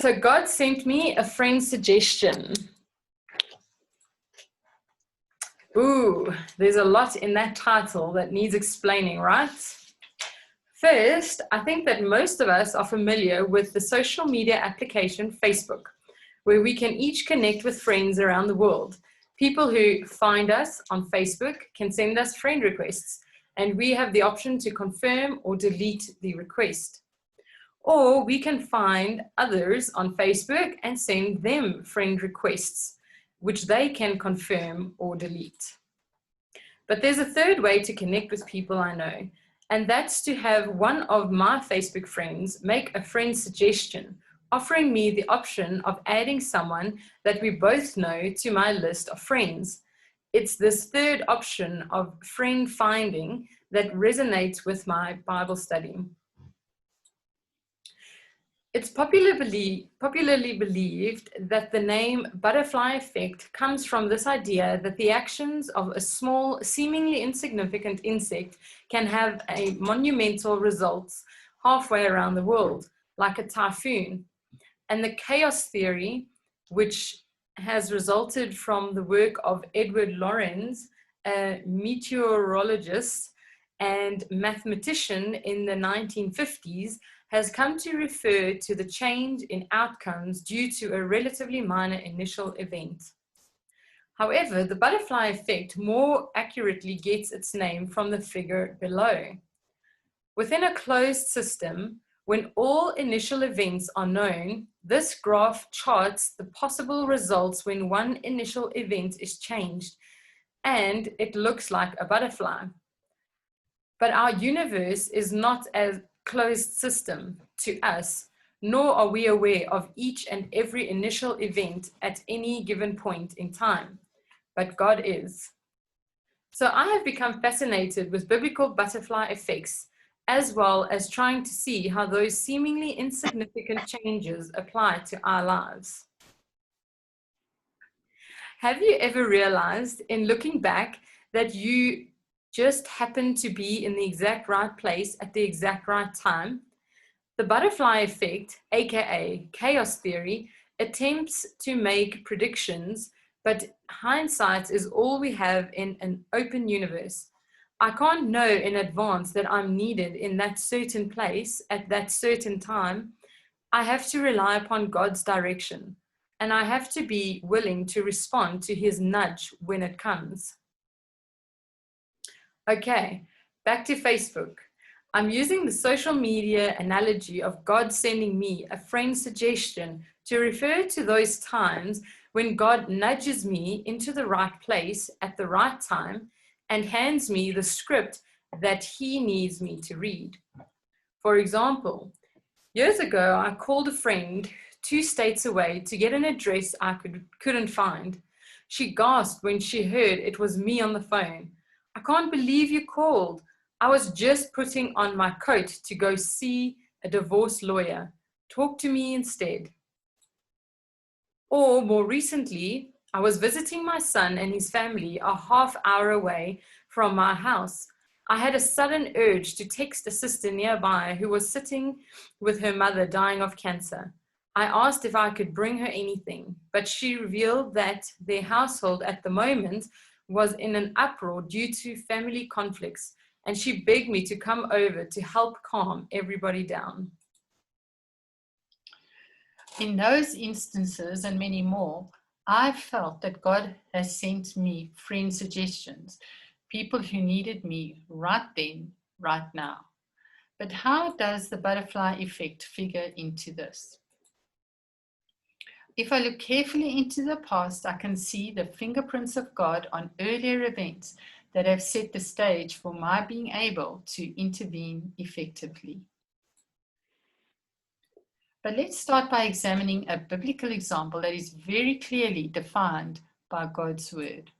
So God sent me a friend suggestion. Ooh, there's a lot in that title that needs explaining, right? First, I think that most of us are familiar with the social media application Facebook, where we can each connect with friends around the world. People who find us on Facebook can send us friend requests, and we have the option to confirm or delete the request. Or we can find others on Facebook and send them friend requests, which they can confirm or delete. But there's a third way to connect with people I know, and that's to have one of my Facebook friends make a friend suggestion, offering me the option of adding someone that we both know to my list of friends. It's this third option of friend finding that resonates with my Bible study. It's popularly believed that the name butterfly effect comes from this idea that the actions of a small, seemingly insignificant insect can have a monumental results halfway around the world, like a typhoon. And the chaos theory, which has resulted from the work of Edward Lorenz, a meteorologist and mathematician in the 1950s, has come to refer to the change in outcomes due to a relatively minor initial event. However, the butterfly effect more accurately gets its name from the figure below. Within a closed system, when all initial events are known, this graph charts the possible results when one initial event is changed, and it looks like a butterfly. But our universe is not a closed system to us, nor are we aware of each and every initial event at any given point in time, but God is. So I have become fascinated with biblical butterfly effects, as well as trying to see how those seemingly insignificant changes apply to our lives. Have you ever realized, in looking back, that you just happened to be in the exact right place at the exact right time? The butterfly effect, aka chaos theory, attempts to make predictions, but hindsight is all we have in an open universe. I can't know in advance that I'm needed in that certain place at that certain time. I have to rely upon God's direction, and I have to be willing to respond to his nudge when it comes. Okay, back to Facebook. I'm using the social media analogy of God sending me a friend suggestion to refer to those times when God nudges me into the right place at the right time and hands me the script that he needs me to read. For example, years ago, I called a friend 2 states away to get an address I couldn't find. She gasped when she heard it was me on the phone. I can't believe you called. I was just putting on my coat to go see a divorce lawyer. Talk to me instead. Or more recently, I was visiting my son and his family a half hour away from my house. I had a sudden urge to text a sister nearby who was sitting with her mother dying of cancer. I asked if I could bring her anything, but she revealed that their household at the moment was in an uproar due to family conflicts, and she begged me to come over to help calm everybody down. In those instances and many more, I felt that God has sent me friend suggestions, people who needed me right then, right now. But how does the butterfly effect figure into this? If I look carefully into the past, I can see the fingerprints of God on earlier events that have set the stage for my being able to intervene effectively. But let's start by examining a biblical example that is very clearly defined by God's word.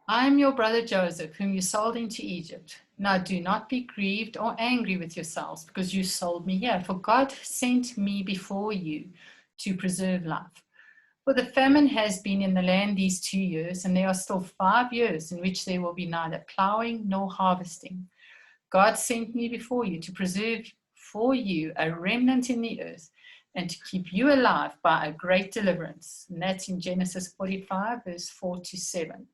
I am your brother Joseph, whom you sold into Egypt. Now do not be grieved or angry with yourselves because you sold me here, for God sent me before you to preserve life. For the famine has been in the land these 2 years, and there are still 5 years in which there will be neither plowing nor harvesting. God sent me before you to preserve for you a remnant in the earth, and to keep you alive by a great deliverance. And that's in Genesis 45, verse 4 to 7.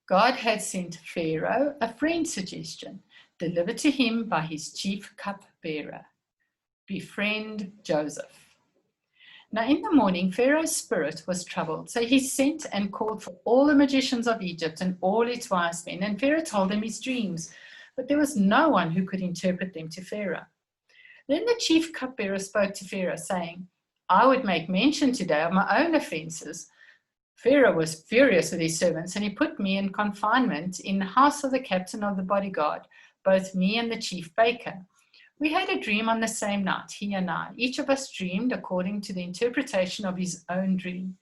God had sent Pharaoh a friend suggestion delivered to him by his chief cupbearer, befriend Joseph. Now in the morning, Pharaoh's spirit was troubled, so he sent and called for all the magicians of Egypt and all its wise men, and Pharaoh told them his dreams, but there was no one who could interpret them to Pharaoh. Then the chief cupbearer spoke to Pharaoh, saying, I would make mention today of my own offenses. Pharaoh was furious with his servants, and he put me in confinement in the house of the captain of the bodyguard, both me and the chief baker. We had a dream on the same night, he and I. Each of us dreamed according to the interpretation of his own dream.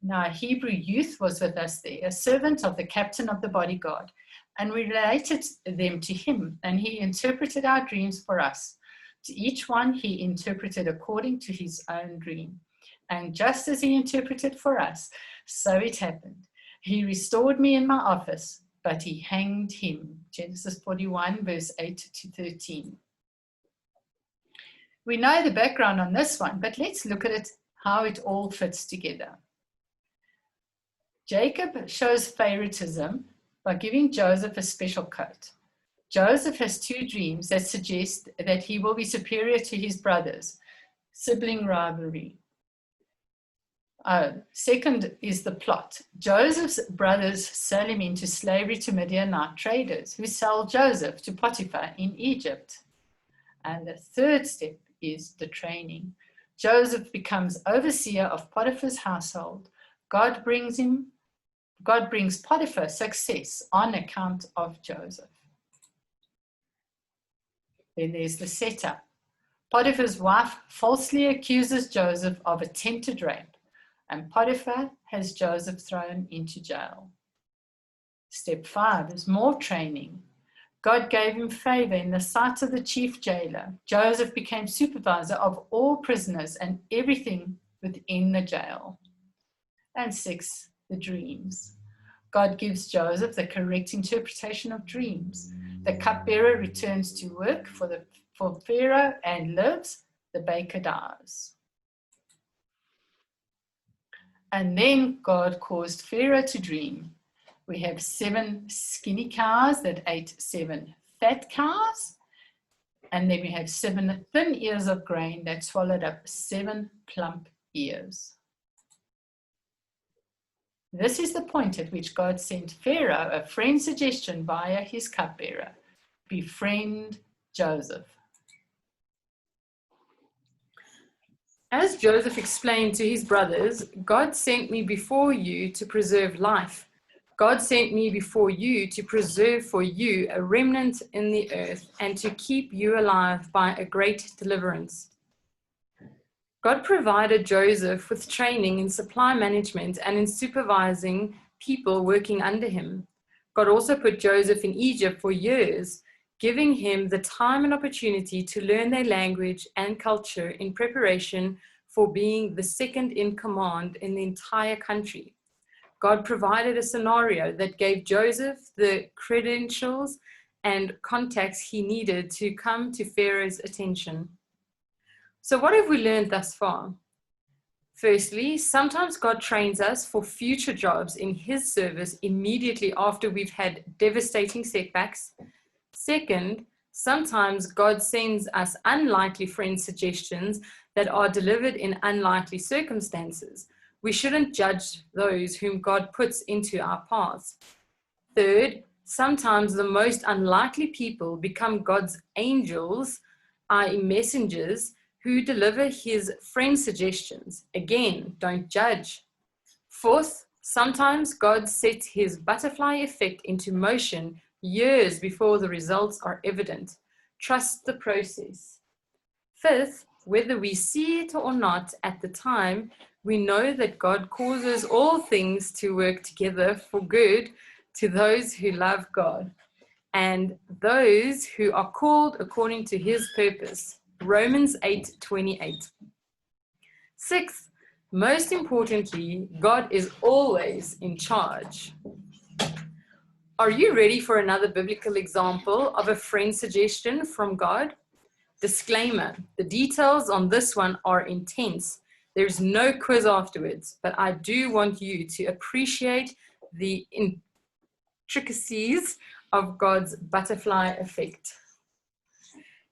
Now a Hebrew youth was with us there, a servant of the captain of the bodyguard, and we related them to him, and he interpreted our dreams for us. To each one he interpreted according to his own dream. And just as he interpreted for us, so it happened. He restored me in my office, but he hanged him. Genesis 41, verse 8 to 13. We know the background on this one, but let's look at it, how it all fits together. Jacob shows favoritism by giving Joseph a special coat. Joseph has two dreams that suggest that he will be superior to his brothers, sibling rivalry. Second is the plot. Joseph's brothers sell him into slavery to Midianite traders who sell Joseph to Potiphar in Egypt. And the third step is the training. Joseph becomes overseer of Potiphar's household. God brings Potiphar success on account of Joseph. Then there's the setup. Potiphar's wife falsely accuses Joseph of attempted rape, and Potiphar has Joseph thrown into jail. Step 5 is more training. God gave him favor in the sight of the chief jailer. Joseph became supervisor of all prisoners and everything within the jail. And 6, the dreams. God gives Joseph the correct interpretation of dreams. The cupbearer returns to work for Pharaoh and lives. The baker dies. And then God caused Pharaoh to dream. We have 7 skinny cows that ate 7 fat cows. And then we have 7 thin ears of grain that swallowed up 7 plump ears. This is the point at which God sent Pharaoh a friend suggestion via his cupbearer, befriend Joseph. As Joseph explained to his brothers, God sent me before you to preserve life. God sent me before you to preserve for you a remnant in the earth and to keep you alive by a great deliverance. God provided Joseph with training in supply management and in supervising people working under him. God also put Joseph in Egypt for years, giving him the time and opportunity to learn their language and culture in preparation for being the second in command in the entire country. God provided a scenario that gave Joseph the credentials and contacts he needed to come to Pharaoh's attention. So what have we learned thus far? Firstly, sometimes God trains us for future jobs in his service immediately after we've had devastating setbacks. Second, sometimes God sends us unlikely friend suggestions that are delivered in unlikely circumstances. We shouldn't judge those whom God puts into our paths. Third, sometimes the most unlikely people become God's angels, i.e. messengers, who deliver his friend suggestions. Again, don't judge. Fourth, sometimes God sets his butterfly effect into motion years before the results are evident. Trust the process. Fifth, whether we see it or not at the time, we know that God causes all things to work together for good to those who love God and those who are called according to his purpose. Romans 8:28. Sixth, most importantly, God is always in charge. Are you ready for another biblical example of a friend suggestion from God? Disclaimer, the details on this one are intense. There's no quiz afterwards, but I do want you to appreciate the intricacies of God's butterfly effect.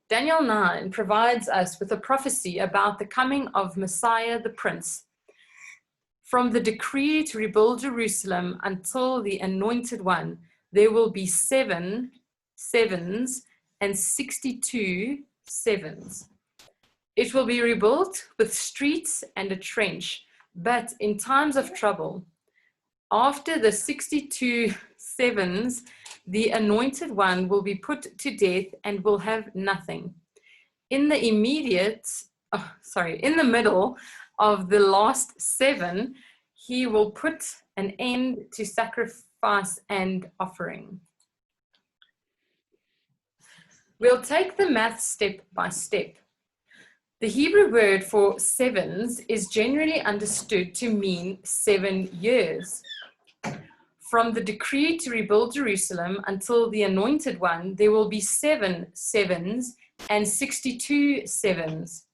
Daniel 9 provides us with a prophecy about the coming of Messiah the Prince. From the decree to rebuild Jerusalem until the Anointed One, there will be 7 sevens and 62 sevens. It will be rebuilt with streets and a trench, but in times of trouble. After the 62 sevens, the Anointed One will be put to death and will have nothing. In the middle of the last 7, he will put an end to sacrifice and offering. We'll take the math step by step. The Hebrew word for sevens is generally understood to mean 7 years. From the decree to rebuild Jerusalem until the Anointed One, there will be 7 sevens and 62 sevens.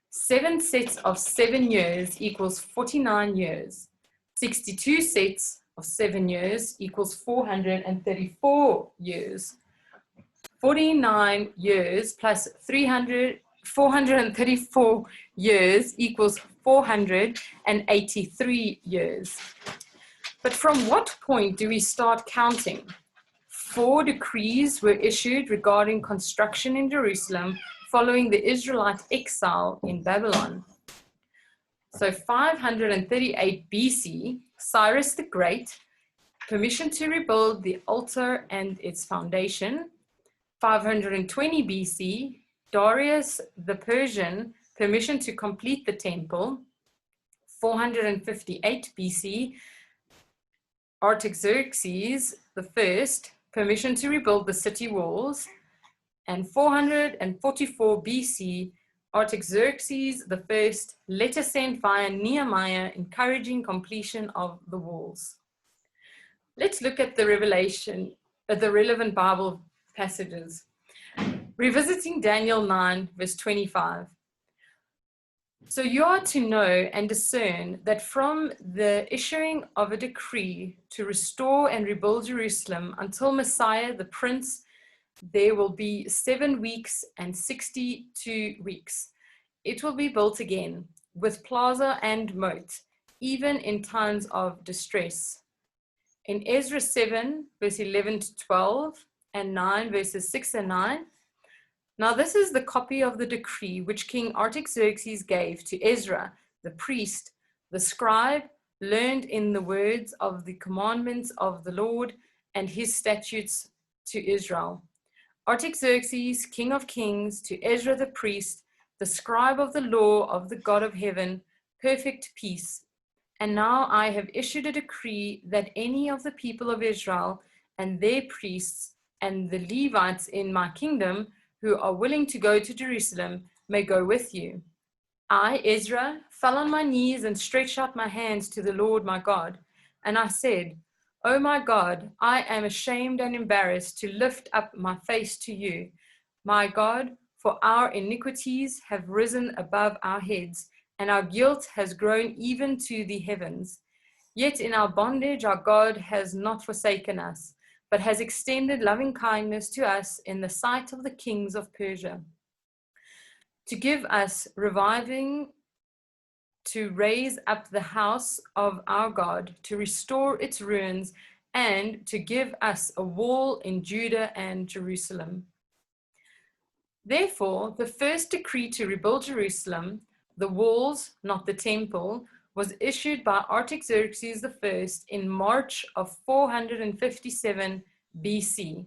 7 sets of 7 years equals 49 years. 62 sets of 7 years equals 434 years. 49 years plus 434 years equals 483 years. But from what point do we start counting? 4 decrees were issued regarding construction in Jerusalem following the Israelite exile in Babylon. So 538 BC, Cyrus the Great, permission to rebuild the altar and its foundation. 520 BC, Darius the Persian, permission to complete the temple. 458 BC, Artaxerxes I, permission to rebuild the city walls. And 444 BC, Artaxerxes I, letter sent via Nehemiah encouraging completion of the walls. Let's look at the relevant Bible passages. Revisiting Daniel 9, verse 25. So you are to know and discern that from the issuing of a decree to restore and rebuild Jerusalem until Messiah the Prince, there will be 7 weeks and 62 weeks. It will be built again with plaza and moat, even in times of distress. In Ezra 7, verse 11 to 12, and 9, verses 6 and 9, now this is the copy of the decree which King Artaxerxes gave to Ezra, the priest, the scribe, learned in the words of the commandments of the Lord and his statutes to Israel. Artaxerxes, King of Kings, to Ezra the priest, the scribe of the law of the God of heaven, perfect peace. And now I have issued a decree that any of the people of Israel and their priests and the Levites in my kingdom who are willing to go to Jerusalem may go with you. I, Ezra, fell on my knees and stretched out my hands to the Lord my God. And I said, O my God, I am ashamed and embarrassed to lift up my face to you, my God, for our iniquities have risen above our heads, and our guilt has grown even to the heavens. Yet in our bondage our God has not forsaken us, but has extended loving kindness to us in the sight of the kings of Persia, to give us reviving, to raise up the house of our God, to restore its ruins, and to give us a wall in Judah and Jerusalem. Therefore, the first decree to rebuild Jerusalem, the walls, not the temple, was issued by Artaxerxes I in March of 457 BC.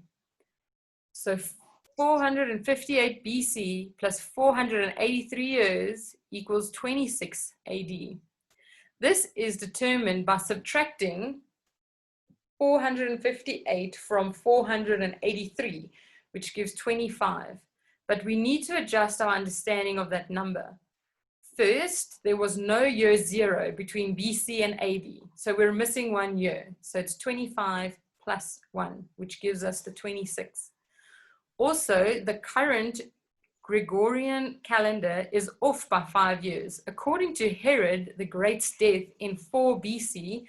So 458 BC plus 483 years equals 26 AD. This is determined by subtracting 458 from 483, which gives 25. But we need to adjust our understanding of that number. First, there was no year 0 between BC and AD, so we're missing 1 year. So it's 25 plus 1, which gives us the 26. Also, the current Gregorian calendar is off by 5 years. According to Herod the Great's death in 4 BC,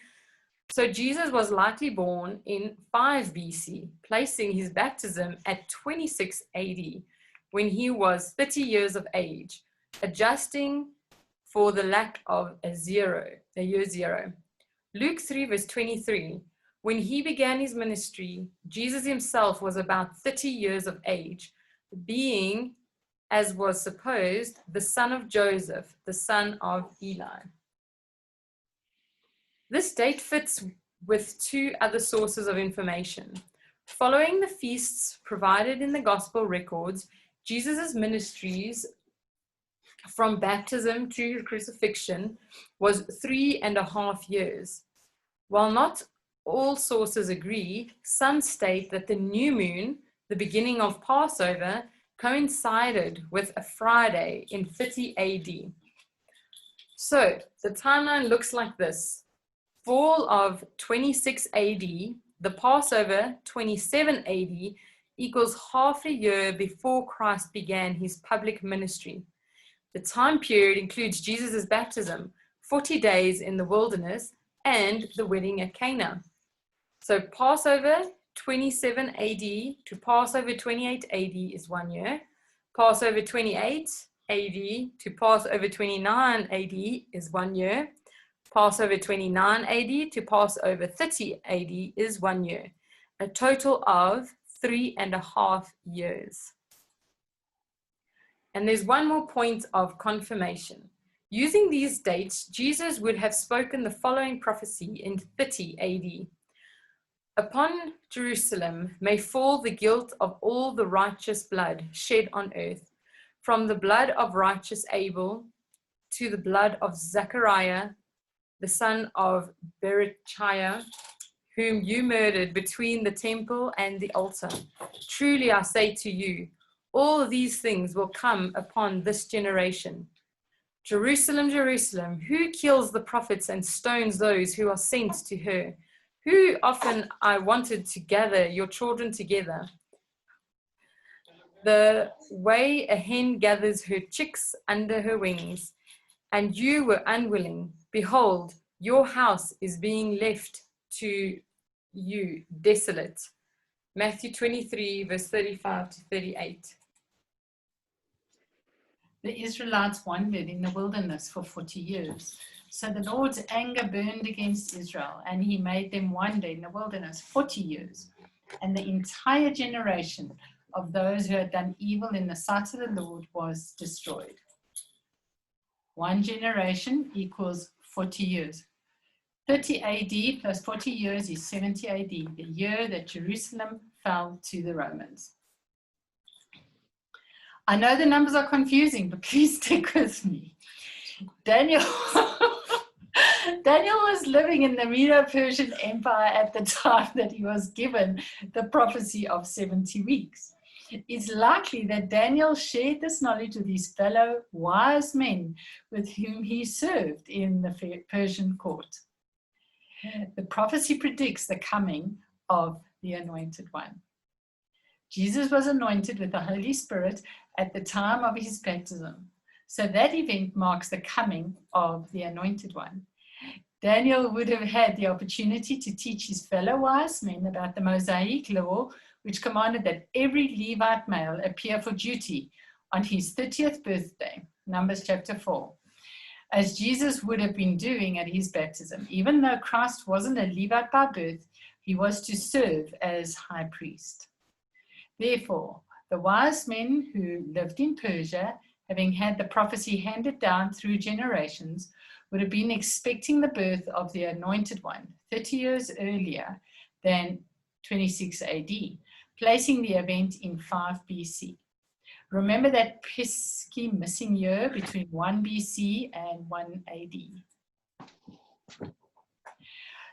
so Jesus was likely born in 5 BC, placing his baptism at 26 AD, when he was 30 years of age, adjusting for the lack of a year zero. Luke 3 verse 23, when he began his ministry, Jesus himself was about 30 years of age, being, as was supposed, the son of Joseph, the son of Eli. This date fits with 2 other sources of information. Following the feasts provided in the gospel records, Jesus' ministries from baptism to crucifixion was 3.5 years. While not all sources agree, some state that the new moon, the beginning of Passover, coincided with a Friday in 30 AD. So the timeline looks like this. Fall of 26 AD, the Passover 27 AD equals half a year before Christ began his public ministry. The time period includes Jesus' baptism, 40 days in the wilderness, and the wedding at Cana. So Passover 27 AD to Passover 28 AD is 1 year. Passover 28 AD to Passover 29 AD is 1 year. Passover 29 AD to Passover 30 AD is 1 year. A total of 3.5 years. And there's one more point of confirmation. Using these dates, Jesus would have spoken the following prophecy in 30 AD. Upon Jerusalem may fall the guilt of all the righteous blood shed on earth, from the blood of righteous Abel to the blood of Zechariah, the son of Berechiah, whom you murdered between the temple and the altar. Truly I say to you, all these things will come upon this generation. Jerusalem, Jerusalem, who kills the prophets and stones those who are sent to her? Who often I wanted to gather your children together, the way a hen gathers her chicks under her wings, and you were unwilling. Behold, your house is being left to you desolate. Matthew 23, verse 35 to 38. The Israelites wandered in the wilderness for 40 years. So the Lord's anger burned against Israel, and he made them wander in the wilderness 40 years. And the entire generation of those who had done evil in the sight of the Lord was destroyed. 1 generation equals 40 years. 30 AD plus 40 years is 70 AD, the year that Jerusalem fell to the Romans. I know the numbers are confusing, but please stick with me. Daniel was living in the Medo-Persian Empire at the time that he was given the prophecy of 70 weeks. It's likely that Daniel shared this knowledge with his fellow wise men with whom he served in the Persian court. The prophecy predicts the coming of the Anointed One. Jesus was anointed with the Holy Spirit at the time of his baptism. So that event marks the coming of the Anointed One. Daniel would have had the opportunity to teach his fellow wise men about the Mosaic law, which commanded that every Levite male appear for duty on his 30th birthday, Numbers chapter 4, as Jesus would have been doing at his baptism. Even though Christ wasn't a Levite by birth, he was to serve as high priest. Therefore, the wise men who lived in Persia, having had the prophecy handed down through generations, would have been expecting the birth of the Anointed One 30 years earlier than 26 AD, placing the event in 5 BC. Remember that pesky missing year between 1 BC and 1 AD.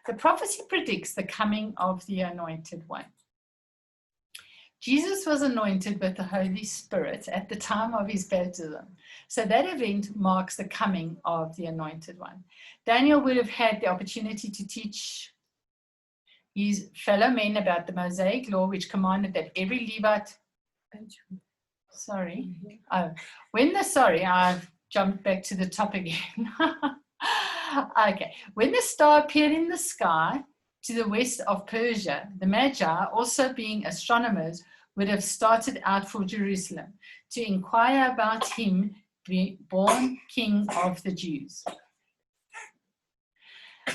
The prophecy predicts the coming of the Anointed One. Jesus was anointed with the Holy Spirit at the time of his baptism. So that event marks the coming of the Anointed One. Daniel would have had the opportunity to teach his fellow men about the Mosaic law, which commanded that every Levite, sorry. Oh, I've jumped back to the top again. Okay, when the star appeared in the sky to the west of Persia, the Magi, also being astronomers, would have started out for Jerusalem to inquire about him being born King of the Jews.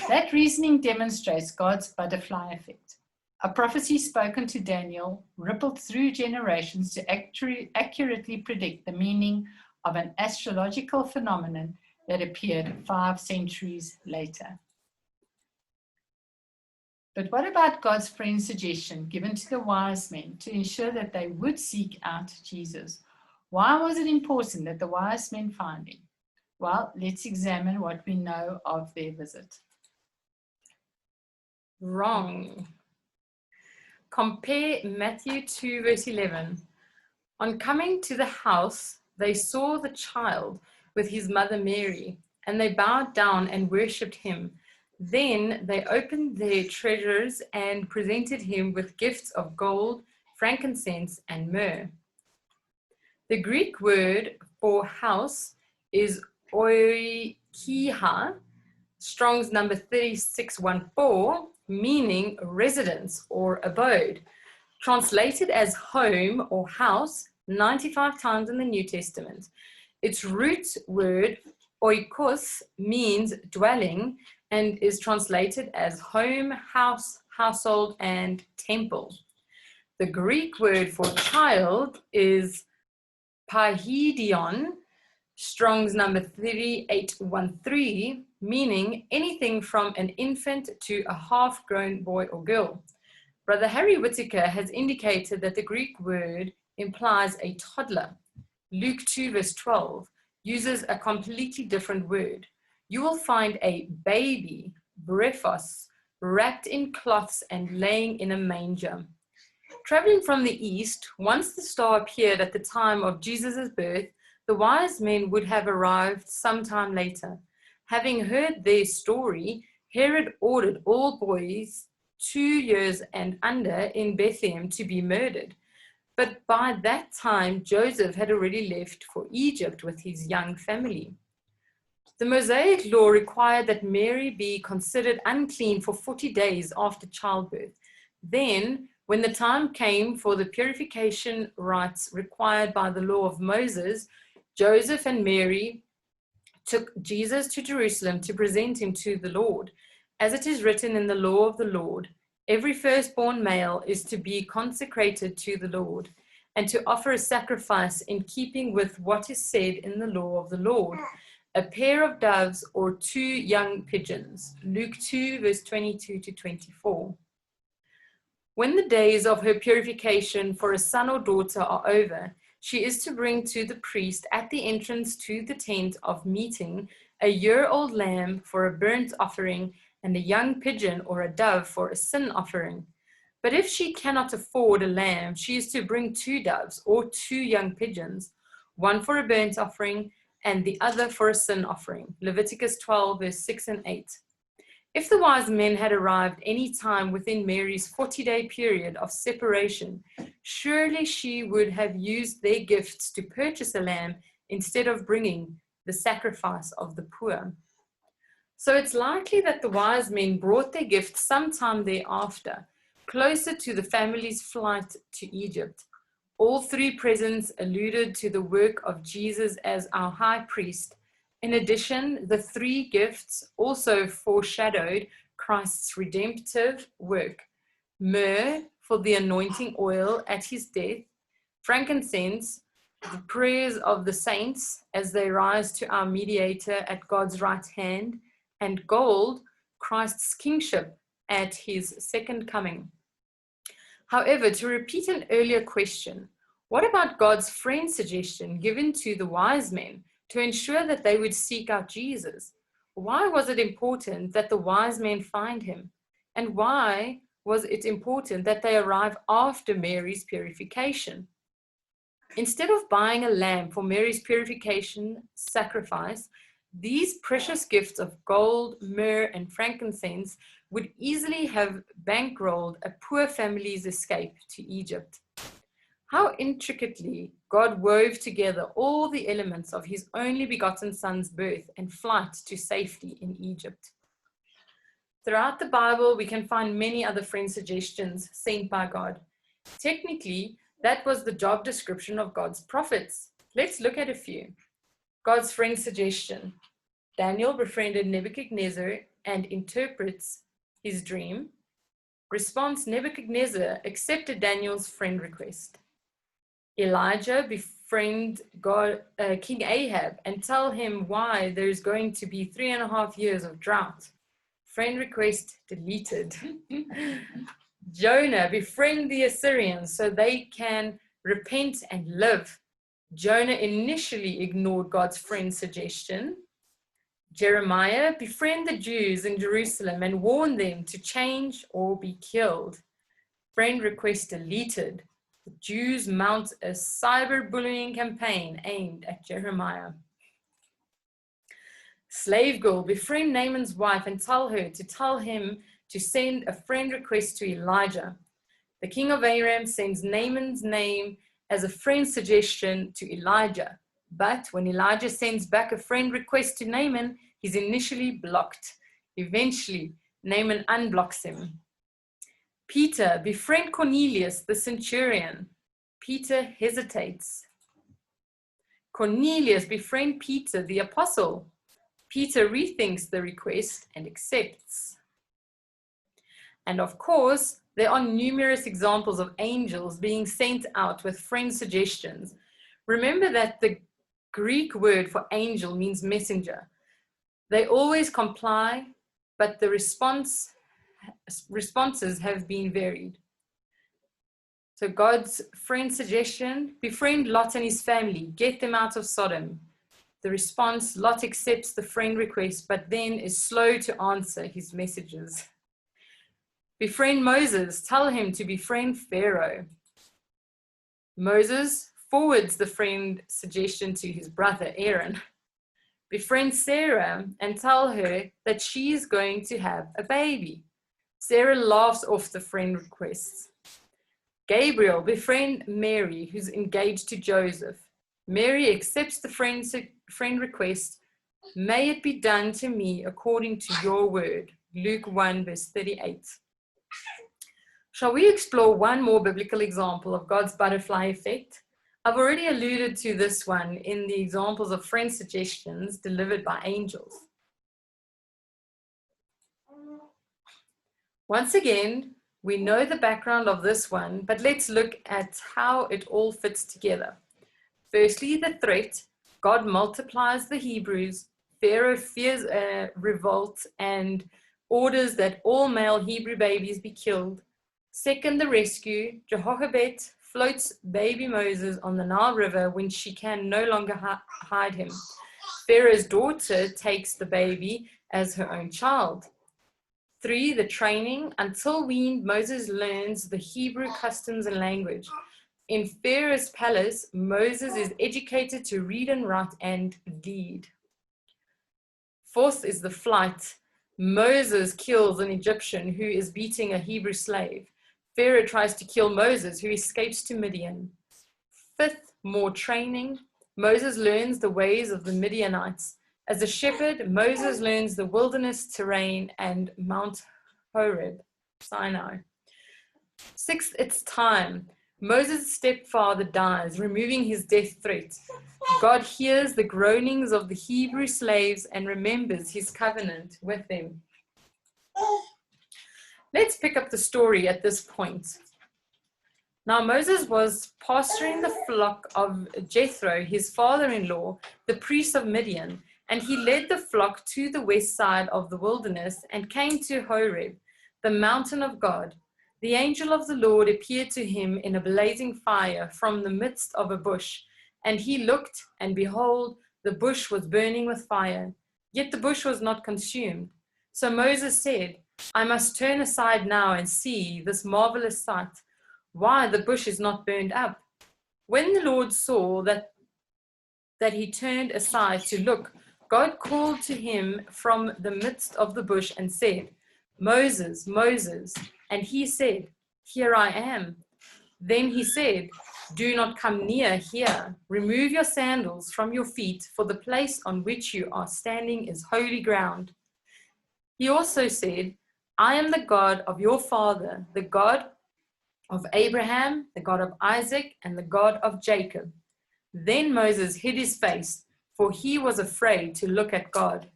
That reasoning demonstrates God's butterfly effect. A prophecy spoken to Daniel rippled through generations to accurately predict the meaning of an astrological phenomenon that appeared 5 centuries later. But what about God's friend's suggestion given to the wise men to ensure that they would seek out Jesus? Why was it important that the wise men find him? Well, let's examine what we know of their visit. Wrong. Compare Matthew 2, verse 11. On coming to the house, they saw the child with his mother Mary, and they bowed down and worshipped him. Then they opened their treasures and presented him with gifts of gold, frankincense, and myrrh. The Greek word for house is oikia, Strong's number 3614, meaning residence or abode. Translated as home or house 95 times in the New Testament. Its root word oikos means dwelling and is translated as home, house, household, and temple. The Greek word for child is paidion, Strong's number 3813, meaning anything from an infant to a half-grown boy or girl. Brother Harry Whittaker has indicated that the Greek word implies a toddler. Luke 2 verse 12 uses a completely different word. You will find a baby, brephos, wrapped in cloths and laying in a manger. Traveling from the east, once the star appeared at the time of Jesus' birth, the wise men would have arrived sometime later. Having heard their story, Herod ordered all boys 2 years and under in Bethlehem to be murdered. But by that time, Joseph had already left for Egypt with his young family. The Mosaic law required that Mary be considered unclean for 40 days after childbirth. Then, when the time came for the purification rites required by the law of Moses, Joseph and Mary took Jesus to Jerusalem to present him to the Lord. As it is written in the law of the Lord, every firstborn male is to be consecrated to the Lord and to offer a sacrifice in keeping with what is said in the law of the Lord, a pair of doves or 2 young pigeons. Luke 2, verse 22 to 24. When the days of her purification for a son or daughter are over, she is to bring to the priest at the entrance to the tent of meeting a year-old lamb for a burnt offering and a young pigeon or a dove for a sin offering. But if she cannot afford a lamb, she is to bring 2 doves or 2 young pigeons, one for a burnt offering and the other for a sin offering. Leviticus 12, verse 6 and 8. If the wise men had arrived any time within Mary's 40-day period of separation, surely she would have used their gifts to purchase a lamb instead of bringing the sacrifice of the poor. So it's likely that the wise men brought their gifts sometime thereafter, closer to the family's flight to Egypt. All 3 presents alluded to the work of Jesus as our high priest. In addition, the 3 gifts also foreshadowed Christ's redemptive work: myrrh for the anointing oil at his death, frankincense, the prayers of the saints as they rise to our mediator at God's right hand, and gold, Christ's kingship at his second coming. However, to repeat an earlier question, what about God's friend's suggestion given to the wise men to ensure that they would seek out Jesus? Why was it important that the wise men find him? And why was it important that they arrive after Mary's purification? Instead of buying a lamb for Mary's purification sacrifice, these precious gifts of gold, myrrh, and frankincense would easily have bankrolled a poor family's escape to Egypt. How intricately God wove together all the elements of his only begotten son's birth and flight to safety in Egypt. Throughout the Bible, we can find many other friend suggestions sent by God. Technically, that was the job description of God's prophets. Let's look at a few. God's friend suggestion. Daniel befriended Nebuchadnezzar and interprets his dream. Response: Nebuchadnezzar accepted Daniel's friend request. Elijah befriend King Ahab and tell him why there's going to be 3.5 years of drought. Friend request deleted. Jonah befriend the Assyrians so they can repent and live. Jonah initially ignored God's friend suggestion. Jeremiah befriend the Jews in Jerusalem and warn them to change or be killed. Friend request deleted. The Jews mount a cyberbullying campaign aimed at Jeremiah. Slave girl befriend Naaman's wife and tell him to send a friend request to Elijah. The king of Aram sends Naaman's name as a friend suggestion to Elijah. But when Elijah sends back a friend request to Naaman, he's initially blocked. Eventually, Naaman unblocks him. Peter befriend Cornelius, the centurion. Peter hesitates. Cornelius befriend Peter, the apostle. Peter rethinks the request and accepts. And of course, there are numerous examples of angels being sent out with friend suggestions. Remember that the Greek word for angel means messenger. They always comply, but the responses have been varied. So God's friend suggestion: befriend Lot and his family, get them out of Sodom. The response: Lot accepts the friend request, but then is slow to answer his messages. Befriend Moses, tell him to befriend Pharaoh. Moses forwards the friend suggestion to his brother Aaron. Befriend Sarah and tell her that she is going to have a baby. Sarah laughs off the friend request. Gabriel befriend Mary, who's engaged to Joseph. Mary accepts the friend request. May it be done to me according to your word. Luke 1 verse 38. Shall we explore one more biblical example of God's butterfly effect? I've already alluded to this one in the examples of friend suggestions delivered by angels. Once again, we know the background of this one, but let's look at how it all fits together. Firstly, the threat: God multiplies the Hebrews. Pharaoh fears a revolt and orders that all male Hebrew babies be killed. Second, the rescue: Jehoshaphat floats baby Moses on the Nile River when she can no longer hide him. Pharaoh's daughter takes the baby as her own child. 3, the training: until weaned, Moses learns the Hebrew customs and language. In Pharaoh's palace, Moses is educated to read and write and lead. 4th is the flight. Moses kills an Egyptian who is beating a Hebrew slave. Pharaoh tries to kill Moses, who escapes to Midian. 5th, more training. Moses learns the ways of the Midianites. As a shepherd, Moses learns the wilderness terrain and Mount Horeb, Sinai. 6th, it's time. Moses' stepfather dies, removing his death threat. God hears the groanings of the Hebrew slaves and remembers his covenant with them. Let's pick up the story at this point. Now Moses was pasturing the flock of Jethro, his father-in-law, the priest of Midian, and he led the flock to the west side of the wilderness and came to Horeb, the mountain of God. The angel of the Lord appeared to him in a blazing fire from the midst of a bush, and he looked, and behold, the bush was burning with fire, yet the bush was not consumed. So Moses said, I must turn aside now and see this marvelous sight, why the bush is not burned up. When the Lord saw that he turned aside to look, God called to him from the midst of the bush and said, Moses, Moses. And he said, Here I am. Then he said, Do not come near here. Remove your sandals from your feet, for the place on which you are standing is holy ground. He also said, I am the God of your father, the God of Abraham, the God of Isaac, and the God of Jacob. Then Moses hid his face, for he was afraid to look at God.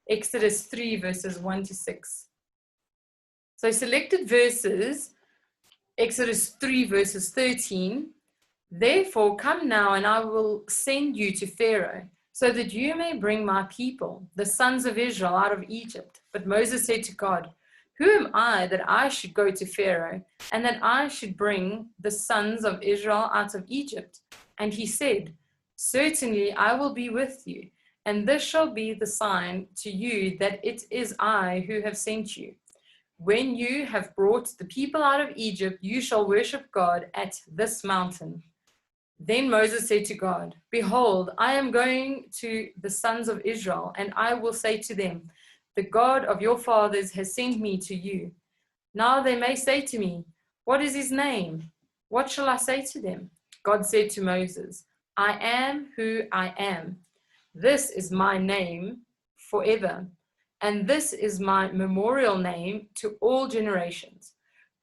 Exodus 3, verses 1 to 6. So selected verses, Exodus 3, verses 13. Therefore, come now, and I will send you to Pharaoh, so that you may bring my people, the sons of Israel, out of Egypt. But Moses said to God, who am I that I should go to Pharaoh, and that I should bring the sons of Israel out of Egypt? And he said, certainly I will be with you, and this shall be the sign to you that it is I who have sent you. When you have brought the people out of Egypt, you shall worship God at this mountain. Then Moses said to God, behold, I am going to the sons of Israel, and I will say to them, the God of your fathers has sent me to you. Now they may say to me, what is his name? What shall I say to them? God said to Moses, I am who I am. This is my name forever, and this is my memorial name to all generations.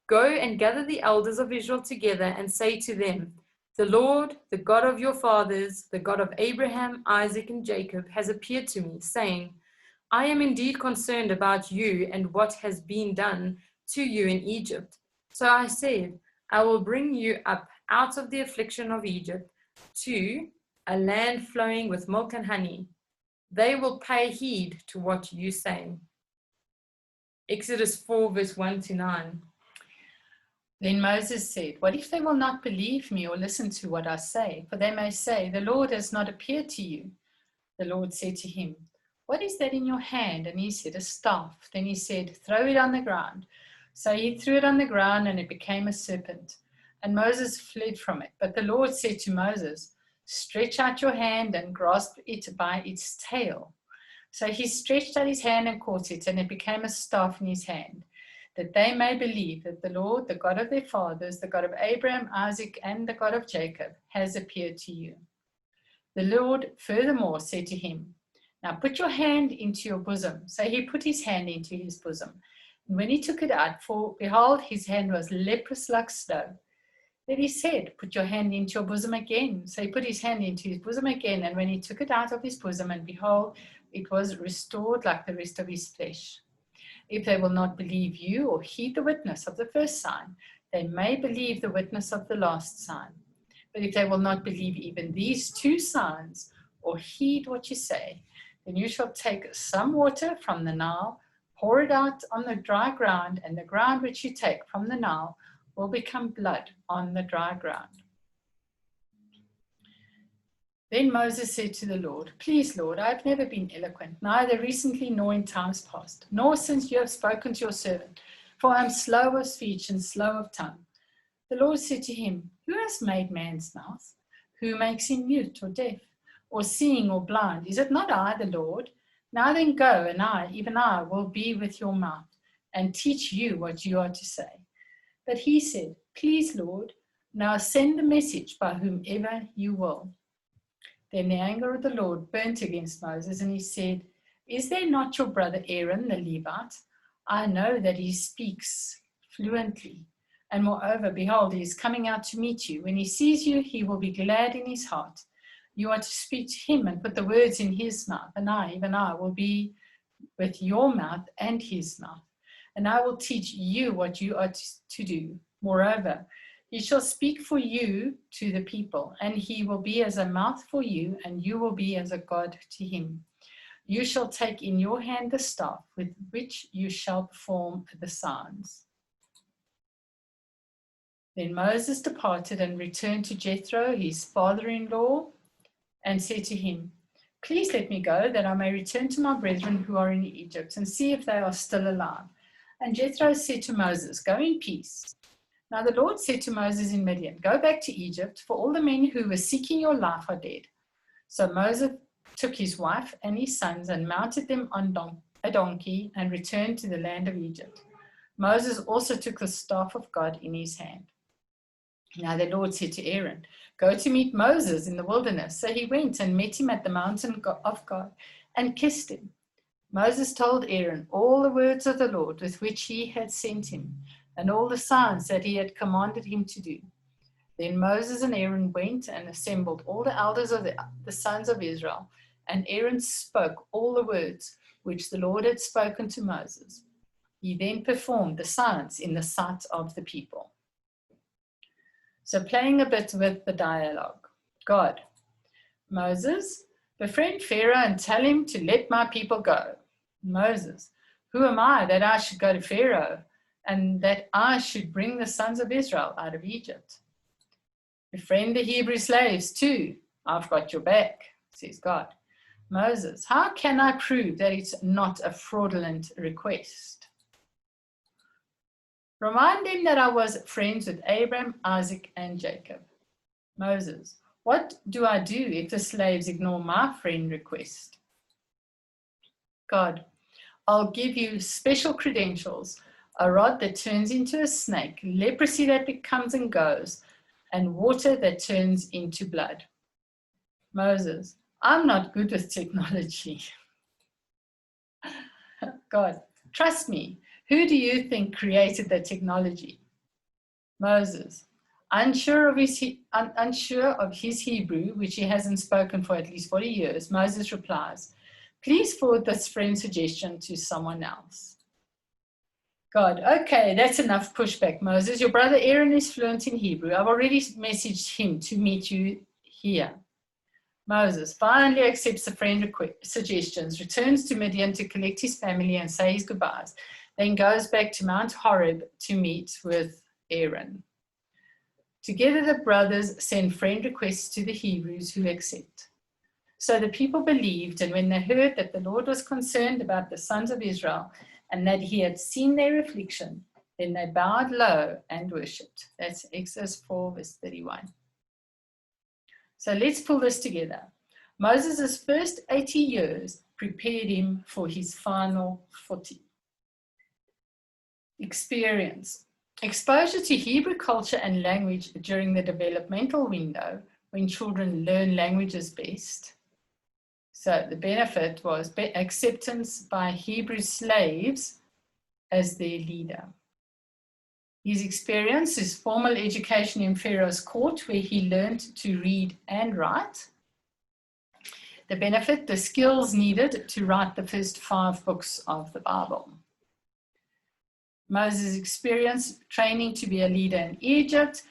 Go and gather the elders of Israel together and say to them, the Lord, the God of your fathers, the God of Abraham, Isaac, and Jacob, has appeared to me, saying, I am indeed concerned about you and what has been done to you in Egypt. So I said, I will bring you up out of the affliction of Egypt to a land flowing with milk and honey. They will pay heed to what you say. Exodus 4, verse 1 to 9. Then Moses said, what if they will not believe me or listen to what I say? For they may say, the Lord has not appeared to you. The Lord said to him, what is that in your hand? And he said, a staff. Then he said, throw it on the ground. So he threw it on the ground, and it became a serpent. And Moses fled from it. But the Lord said to Moses, stretch out your hand and grasp it by its tail. So he stretched out his hand and caught it, and it became a staff in his hand, that they may believe that the Lord, the God of their fathers, the God of Abraham, Isaac, and the God of Jacob, has appeared to you. The Lord furthermore said to him, now put your hand into your bosom. So he put his hand into his bosom. And when he took it out, for behold, his hand was leprous like snow. Then he said, put your hand into your bosom again. So he put his hand into his bosom again. And when he took it out of his bosom, and behold, it was restored like the rest of his flesh. If they will not believe you or heed the witness of the first sign, they may believe the witness of the last sign. But if they will not believe even these two signs or heed what you say, then you shall take some water from the Nile, pour it out on the dry ground, and the ground which you take from the Nile will become blood on the dry ground. Then Moses said to the Lord, please, Lord, I have never been eloquent, neither recently nor in times past, nor since you have spoken to your servant, for I am slow of speech and slow of tongue. The Lord said to him, who has made man's mouth? Who makes him mute or deaf, or seeing or blind? Is it not I, the Lord? Now then go, and I, even I, will be with your mouth, and teach you what you are to say. But he said, please, Lord, now send the message by whomever you will. Then the anger of the Lord burnt against Moses, and he said, is there not your brother Aaron the Levite? I know that he speaks fluently. And moreover, behold, he is coming out to meet you. When he sees you, he will be glad in his heart. You are to speak to him and put the words in his mouth, and I, even I, will be with your mouth and his mouth. And I will teach you what you are to do. Moreover, he shall speak for you to the people, and he will be as a mouth for you, and you will be as a God to him. You shall take in your hand the staff with which you shall perform the signs. Then Moses departed and returned to Jethro, his father-in-law, and said to him, please let me go, that I may return to my brethren who are in Egypt, and see if they are still alive. And Jethro said to Moses, go in peace. Now the Lord said to Moses in Midian, go back to Egypt, for all the men who were seeking your life are dead. So Moses took his wife and his sons and mounted them on a donkey and returned to the land of Egypt. Moses also took the staff of God in his hand. Now the Lord said to Aaron, go to meet Moses in the wilderness. So he went and met him at the mountain of God and kissed him. Moses told Aaron all the words of the Lord with which he had sent him, and all the signs that he had commanded him to do. Then Moses and Aaron went and assembled all the elders of the sons of Israel, and Aaron spoke all the words which the Lord had spoken to Moses. He then performed the signs in the sight of the people. So playing a bit with the dialogue. God, Moses, befriend Pharaoh and tell him to let my people go. Moses, who am I that I should go to Pharaoh and that I should bring the sons of Israel out of Egypt? Befriend the Hebrew slaves too. I've got your back, says God. Moses, how can I prove that it's not a fraudulent request? Remind them that I was friends with Abraham, Isaac, and Jacob. Moses, what do I do if the slaves ignore my friend request? God, I'll give you special credentials, a rod that turns into a snake, leprosy that becomes and goes, and water that turns into blood. Moses, I'm not good with technology. God, trust me. Who do you think created the technology? Moses, unsure of his Hebrew, which he hasn't spoken for at least 40 years, Moses replies, please forward this friend's suggestion to someone else. God, okay, that's enough pushback, Moses. Your brother Aaron is fluent in Hebrew. I've already messaged him to meet you here. Moses finally accepts the friend suggestions, returns to Midian to collect his family and say his goodbyes, then goes back to Mount Horeb to meet with Aaron. Together the brothers send friend requests to the Hebrews who accept. So the people believed, and when they heard that the Lord was concerned about the sons of Israel and that he had seen their affliction, then they bowed low and worshipped. That's Exodus 4, verse 31. So let's pull this together. Moses' first 80 years prepared him for his final 40. Experience. Exposure to Hebrew culture and language during the developmental window when children learn languages best. So the benefit was acceptance by Hebrew slaves as their leader. His experience is formal education in Pharaoh's court, where he learned to read and write. The benefit, the skills needed to write the first 5 books of the Bible. Moses' experience, training to be a leader in Egypt,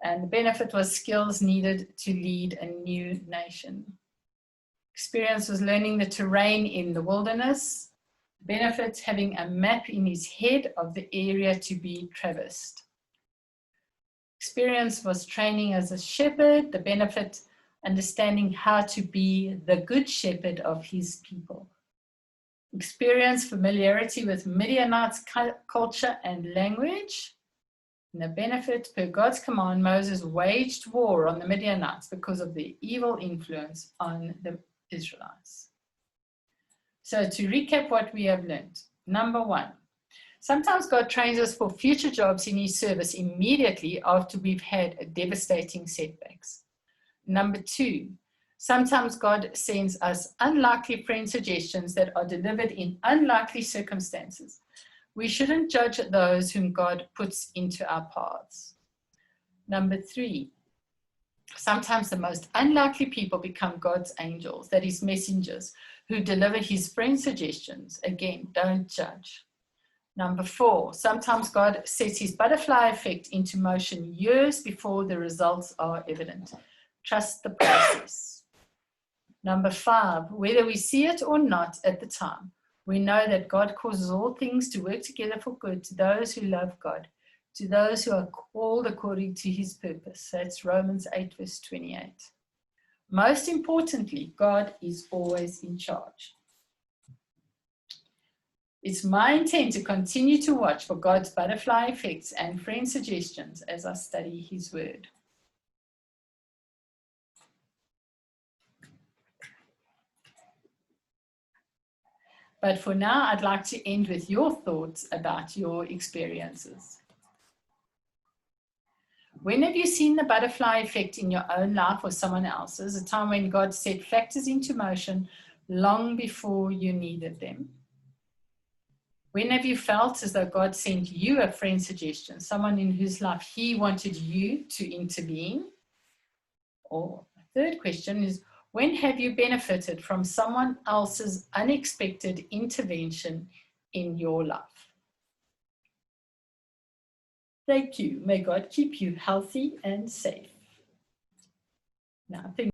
and the benefit was skills needed to lead a new nation. Experience was learning the terrain in the wilderness. Benefit, having a map in his head of the area to be traversed. Experience was training as a shepherd. The benefit, understanding how to be the good shepherd of his people. Experience, familiarity with Midianites' culture and language. And the benefit, per God's command, Moses waged war on the Midianites because of their evil influence on the Israelites. So to recap what we have learned. Number 1, sometimes God trains us for future jobs in his service immediately after we've had devastating setbacks. Number 2, sometimes God sends us unlikely friend suggestions that are delivered in unlikely circumstances. We shouldn't judge those whom God puts into our paths. Number 3, sometimes the most unlikely people become God's angels, that is, messengers, who deliver his friend suggestions. Again, don't judge. Number 4, sometimes God sets his butterfly effect into motion years before the results are evident. Trust the process. Number 5, whether we see it or not at the time, we know that God causes all things to work together for good to those who love God, to those who are called according to his purpose. That's Romans 8, verse 28. Most importantly, God is always in charge. It's my intent to continue to watch for God's butterfly effects and friend suggestions as I study his word. But for now, I'd like to end with your thoughts about your experiences. When have you seen the butterfly effect in your own life or someone else's? A time when God set factors into motion long before you needed them. When have you felt as though God sent you a friend suggestion, someone in whose life he wanted you to intervene? Or a third question is, when have you benefited from someone else's unexpected intervention in your life? Thank you. May God keep you healthy and safe. Now, I think